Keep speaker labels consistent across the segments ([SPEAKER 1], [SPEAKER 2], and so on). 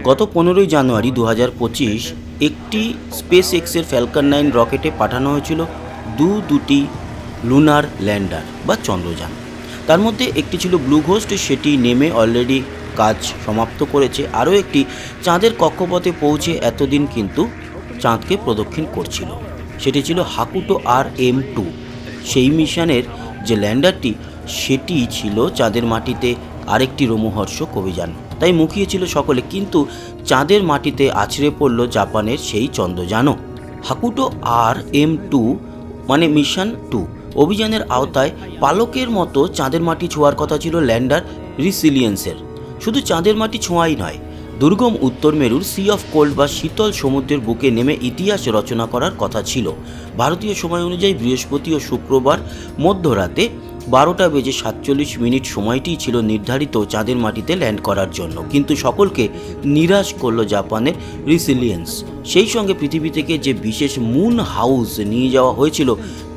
[SPEAKER 1] গত 15ই জানুয়ারি 2025 একটি স্পেস এক্সের ফ্যালকন 9 রকেটে পাঠানো হয়েছিল দুটি লুনার ল্যান্ডার বা চন্দ্রযান। তার মধ্যে একটি ছিল ব্লু ঘোস্ট, সেটি নেমে অলরেডি কাজ সমাপ্ত করেছে। আরও একটি চাঁদের কক্ষপথে পৌঁছে এতদিন কিন্তু চাঁদকে প্রদক্ষিণ করছিল, সেটি ছিল হাকুটো RM-2। সেই মিশনের যে ল্যান্ডারটি সেটি ছিল চাঁদের মাটিতে আরেকটি রোমহর্ষক অভিযান, তাই মুখিয়েছিল সকলে। কিন্তু চাঁদের মাটিতে আছড়ে পড়ল জাপানের সেই চন্দ্রযানও। হাকুটো RM-2 মানে মিশন 2 অভিযানের আওতায় পালকের মতো চাঁদের মাটি ছোঁয়ার কথা ছিল ল্যান্ডার রিসিলিয়েন্সের। শুধু চাঁদের মাটি ছোঁয়াই নয়, দুর্গম উত্তর মেরুর সি অফ কোল্ড বা শীতল সমুদ্রের বুকে নেমে ইতিহাস রচনা করার কথা ছিল। ভারতীয় সময় অনুযায়ী বৃহস্পতি ও শুক্রবার মধ্যরাতে 12:47 সময়টিই ছিল নির্ধারিত চাঁদের মাটিতে ল্যান্ড করার জন্য। কিন্তু সকলকে নিরাশ করল জাপানের রিসিলিয়েন্স। সেই সঙ্গে পৃথিবী থেকে যে বিশেষ মুন হাউস নিয়ে যাওয়া হয়েছিল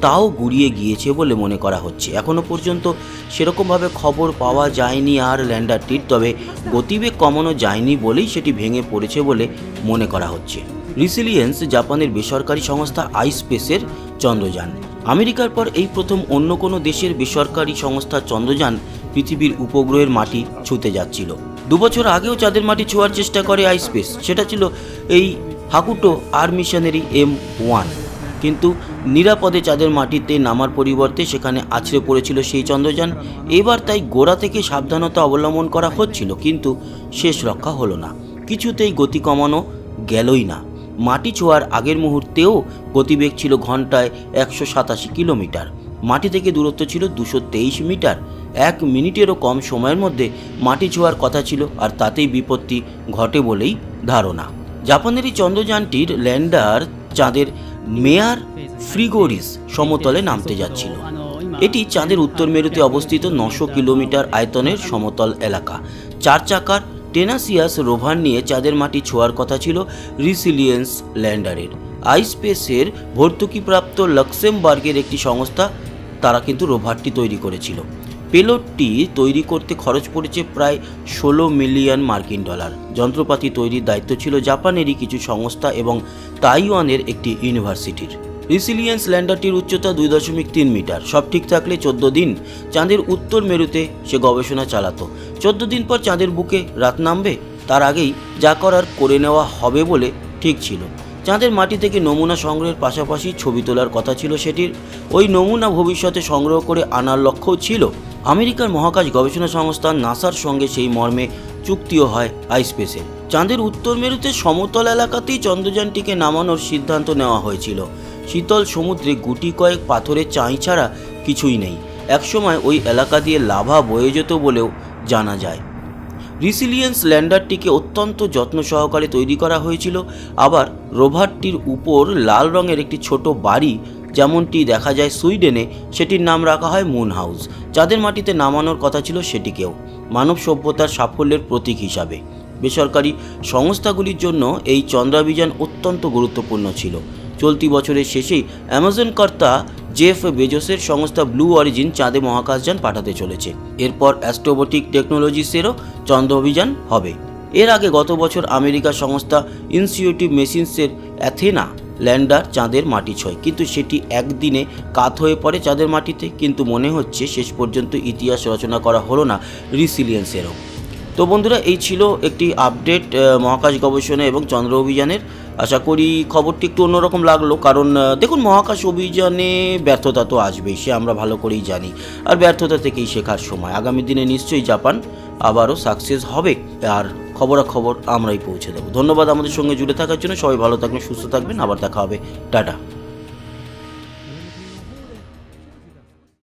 [SPEAKER 1] তাও গুড়িয়ে গিয়েছে বলে মনে করা হচ্ছে। এখনও পর্যন্ত সেরকমভাবে খবর পাওয়া যায়নি আর ল্যান্ডারটির, তবে গতিবেগ কমানো যায়নি বলেই সেটি ভেঙে পড়েছে বলে মনে করা হচ্ছে। রিসিলিয়েন্স জাপানের বেসরকারি সংস্থা আইস্পেসের চন্দ্রযান। আমেরিকার পর এই প্রথম অন্য কোনো দেশের বেসরকারি সংস্থা চন্দ্রযান পৃথিবীর উপগ্রহের মাটি ছুঁতে যাচ্ছিল। 2 বছর আগেও চাঁদের মাটি ছোঁয়ার চেষ্টা করে আইস্পেস, সেটা ছিল এই হাকুটো আর মিশনেরই M1। কিন্তু নিরাপদে চাঁদের মাটিতে নামার পরিবর্তে সেখানে আছড়ে পড়েছিল সেই চন্দ্রযান। এবার তাই গোড়া থেকে সাবধানতা অবলম্বন করা হচ্ছিল, কিন্তু শেষ রক্ষা হলো না। কিছুতেই গতি কমানো গেলই না। মাটি ছোঁয়ার আগের মুহূর্তেও গতিবেগ ছিল ঘন্টায় 187 কিলোমিটার। মাটি থেকে দূরত্ব ছিল 223 মিটার। 1 মিনিটেরও কম সময়ের মধ্যে মাটি ছোঁয়ার কথা ছিল, আর তাতেই বিপত্তি ঘটে বলেই ধারণা। জাপানের এই চন্দ্রযানটির ল্যান্ডার চাঁদের মেয়ার ফ্রিগোরিস সমতলে নামতে যাচ্ছিল। এটি চাঁদের উত্তর মেরুতে অবস্থিত 900 কিলোমিটার আয়তনের সমতল এলাকা। 4 চাকার টেনাসিয়াস রোভার নিয়ে চাঁদের মাটি ছোঁয়ার কথা ছিল রিসিলিয়েন্স ল্যান্ডারের। আইস্পেসের ভর্তুকিপ্রাপ্ত লাক্সেমবার্গের একটি সংস্থা, তারা কিন্তু রোভারটি তৈরি করেছিল। পেলোডটি তৈরি করতে খরচ পড়েছে প্রায় 16 মিলিয়ন মার্কিন ডলার। যন্ত্রপাতি তৈরির দায়িত্ব ছিল জাপানেরই কিছু সংস্থা এবং তাইওয়ানের একটি ইউনিভার্সিটির। রিসিলিয়েন্স ল্যান্ডারটির উচ্চতা 2.3 মিটার। সব ঠিক থাকলে 14 দিন চাঁদের উত্তর মেরুতে সে গবেষণা চালাতো। 14 দিন পর চাঁদের বুকে রাত নামবে, তার আগেই যা করার করে নেওয়া হবে বলে ঠিক ছিল। চাঁদের মাটি থেকে নমুনা সংগ্রহের পাশাপাশি ছবি তোলার কথা ছিল সেটির। ওই নমুনা ভবিষ্যতে সংগ্রহ করে আনার লক্ষ্যও ছিল। আমেরিকার মহাকাশ গবেষণা সংস্থা নাসার সঙ্গে সেই মর্মে চুক্তিও হয় আইস্পেসের। চাঁদের উত্তর মেরুতে সমতল এলাকাতেই চন্দ্রযানটিকে নামানোর সিদ্ধান্ত নেওয়া হয়েছিল। শীতল সমুদ্রে গুটি কয়েক পাথরের চাঁই ছাড়া কিছুই নেই। একসময় ওই এলাকা দিয়ে লাভা বয়ে যেত বলেও জানা যায়। রিসিলিয়েন্স ল্যান্ডারটিকে অত্যন্ত যত্ন সহকারে তৈরি করা হয়েছিল। আবার রোভারটির উপর লাল রঙের একটি ছোট বাড়ি যেমনটি দেখা যায় সুইডেনে, সেটির নাম রাখা হয় মুন হাউস। চাঁদের মাটিতে নামানোর কথা ছিল সেটিকেও, মানব সভ্যতার সাফল্যের প্রতীক হিসাবে। বেসরকারি সংস্থাগুলির জন্য এই চন্দ্রাভিযান অত্যন্ত গুরুত্বপূর্ণ ছিল। চলতি বছরের শেষেই অ্যামাজন কর্তা জেফ বেজোসের সংস্থা ব্লু অরিজিন চাঁদে মহাকাশযান পাঠাতে চলেছে। এরপর অ্যাস্ট্রোবটিক টেকনোলজিসেরও চন্দ্র অভিযান হবে। এর আগে গত বছর আমেরিকার সংস্থা ইনস্টিটিউটিভ মেশিনসের অ্যাথেনা ল্যান্ডার চাঁদের মাটি ছোঁয়, কিন্তু সেটি একদিনে কাত হয়ে পড়ে চাঁদের মাটিতে। কিন্তু মনে হচ্ছে শেষ পর্যন্ত ইতিহাস রচনা করা হলো না রিসিলিয়েন্সেরও। তো বন্ধুরা, এই ছিল একটি আপডেট মহাকাশ গবেষণা এবং চন্দ্র অভিযানের। আশা করি খবরটি একটু অন্যরকম লাগলো, কারণ দেখুন, মহাকাশ অভিযানে ব্যর্থতা তো আসবেই, সে আমরা ভালো করেই জানি। আর ব্যর্থতা থেকেই শেখার সময়। আগামী দিনে নিশ্চয়ই জাপান আবারও সাকসেস হবে, আর খবরাখবর আমরাই পৌঁছে দেবো। ধন্যবাদ আমাদের সঙ্গে জুড়ে থাকার জন্য। সবাই ভালো থাকবেন, সুস্থ থাকবেন। আবার দেখা হবে। টাটা।